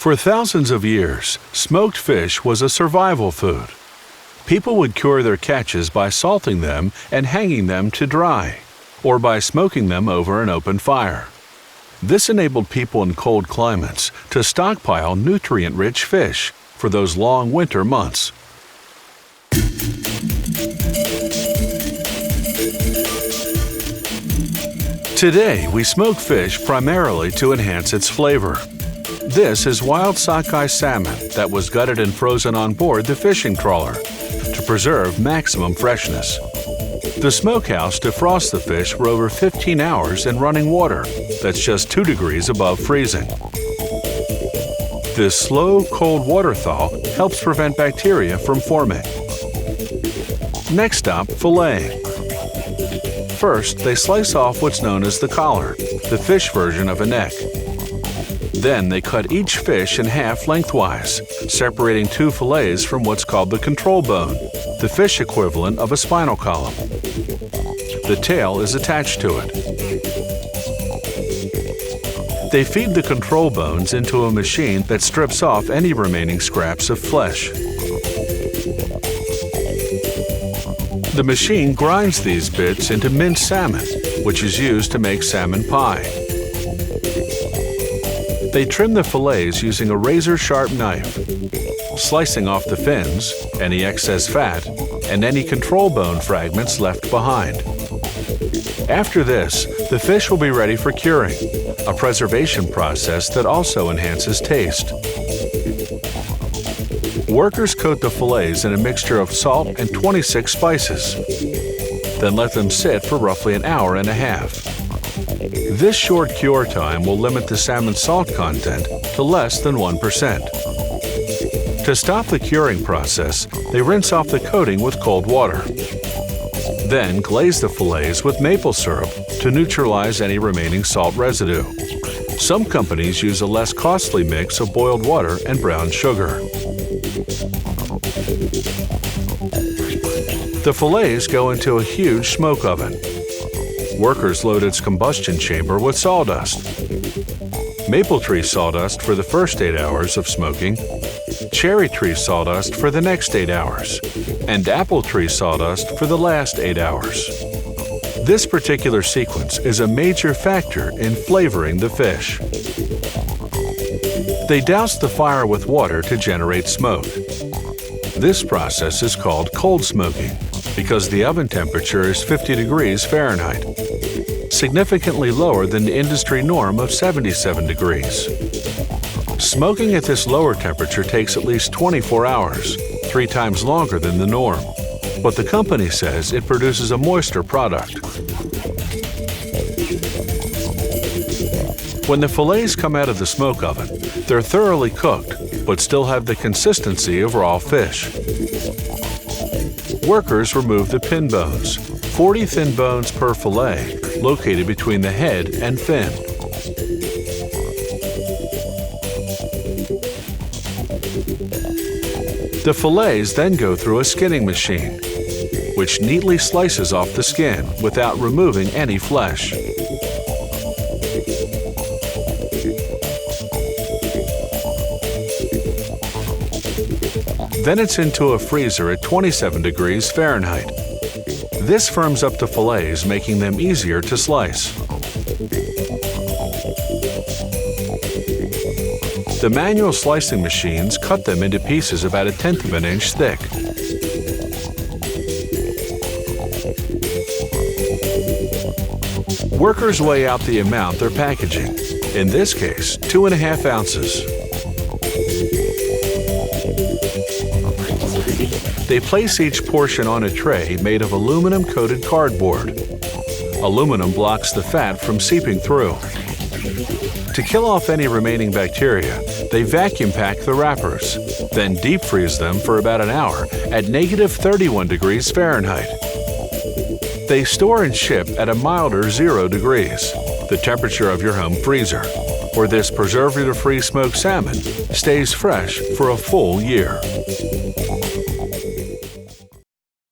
For thousands of years, smoked fish was a survival food. People would cure their catches by salting them and hanging them to dry, or by smoking them over an open fire. This enabled people in cold climates to stockpile nutrient-rich fish for those long winter months. Today, we smoke fish primarily to enhance its flavor. This is wild sockeye salmon that was gutted and frozen on board the fishing trawler to preserve maximum freshness. The smokehouse defrosts the fish for over 15 hours in running water that's just 2 degrees above freezing. This slow, cold water thaw helps prevent bacteria from forming. Next stop, filleting. First, they slice off what's known as the collar, the fish version of a neck. Then they cut each fish in half lengthwise, separating 2 fillets from what's called the control bone, the fish equivalent of a spinal column. The tail is attached to it. They feed the control bones into a machine that strips off any remaining scraps of flesh. The machine grinds these bits into minced salmon, which is used to make salmon pie. They trim the fillets using a razor-sharp knife, slicing off the fins, any excess fat, and any control bone fragments left behind. After this, the fish will be ready for curing, a preservation process that also enhances taste. Workers coat the fillets in a mixture of salt and 26 spices, then let them sit for roughly an hour and a half. This short cure time will limit the salmon's salt content to less than 1%. To stop the curing process, they rinse off the coating with cold water. Then glaze the fillets with maple syrup to neutralize any remaining salt residue. Some companies use a less costly mix of boiled water and brown sugar. The fillets go into a huge smoke oven. Workers load its combustion chamber with sawdust. Maple tree sawdust for the first 8 hours of smoking, cherry tree sawdust for the next 8 hours, and apple tree sawdust for the last 8 hours. This particular sequence is a major factor in flavoring the fish. They douse the fire with water to generate smoke. This process is called cold smoking because the oven temperature is 50 degrees Fahrenheit, significantly lower than the industry norm of 77 degrees. Smoking at this lower temperature takes at least 24 hours, 3 times longer than the norm, but the company says it produces a moister product. When the fillets come out of the smoke oven, they're thoroughly cooked, but still have the consistency of raw fish. Workers remove the pin bones, 40 thin bones per fillet, located between the head and fin. The fillets then go through a skinning machine, which neatly slices off the skin without removing any flesh. Then it's into a freezer at 27 degrees Fahrenheit. This firms up the fillets, making them easier to slice. The manual slicing machines cut them into pieces about 1/10 of an inch thick. Workers weigh out the amount they're packaging, in this case, 2½ ounces. They place each portion on a tray made of aluminum-coated cardboard. Aluminum blocks the fat from seeping through. To kill off any remaining bacteria, they vacuum pack the wrappers, then deep freeze them for about an hour at -31 degrees Fahrenheit. They store and ship at a milder 0 degrees, the temperature of your home freezer, where this preservative-free smoked salmon stays fresh for a full year.